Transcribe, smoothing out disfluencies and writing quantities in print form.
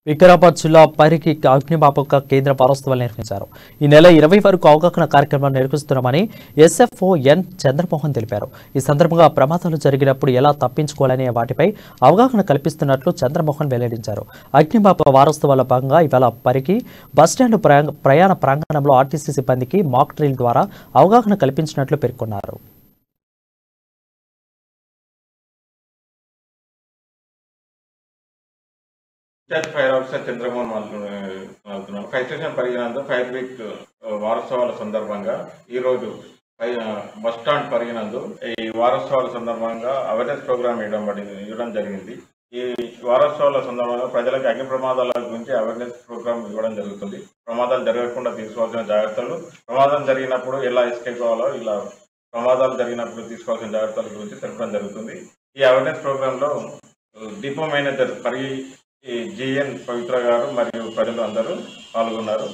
వికారాబాద్ జిల్లా పైరికి అగ్నిమాపక కేంద్ర వారోత్సవాలు నిర్వహించారు. ఈ నెల 20 వరకు అవగాహన కార్యక్రమాలు నిర్వహిస్తున్నామని ఎస్ఎఫ్ఓ ఎన్ చంద్రమోహన్ తెలిపారు. ఈ సందర్భంగా ప్రమాదాలు జరిగినప్పుడు ఎలా తప్పించుకోవాలనే వాటిపై అవగాహన కల్పిస్తున్నట్లు చంద్రమోహన్ వెల్లడించారు. అగ్నిమాపక వారోత్సవాల భాగంగా ఇవాళ పరికి బస్టాండ్ ప్రయాణ ప్రాంగణంలో ఆర్టీసీ సిబ్బందికి మాక్ డ్రిల్ ద్వారా అవగాహన కల్పించినట్లు పేర్కొన్నారు. ఫైర్ ఆఫీసర్ చంద్రమోహన్ మాట్లాడుతున్నాను. ఫైర్ స్టేషన్ పరిగణంలో ఫైర్ వీక్ వారోత్సవాల సందర్భంగా ఈరోజు బస్టాండ్ పరిగణంలో ఈ వారోత్సవాల సందర్భంగా అవేర్నెస్ ప్రోగ్రామ్ ఇవ్వడం జరిగింది. ఈ వారోత్సవాల సందర్భంగా ప్రజలకు అగ్ని ప్రమాదాల గురించి అవేర్నెస్ ప్రోగ్రామ్ ఇవ్వడం జరుగుతుంది. ప్రమాదాలు జరగకుండా తీసుకోవాల్సిన జాగ్రత్తలు, ప్రమాదం జరిగినప్పుడు ఎలా ఎస్కేప్ అవ్వాలో, ఇలా ప్రమాదాలు జరిగినప్పుడు తీసుకోవాల్సిన జాగ్రత్తల గురించి తెలపడం జరుగుతుంది. ఈ అవేర్నెస్ ప్రోగ్రామ్ లో డిపో మేనేజర్ జిఎన్ పవిత్ర గారు మరియు ప్రజలు అందరూ పాల్గొన్నారు.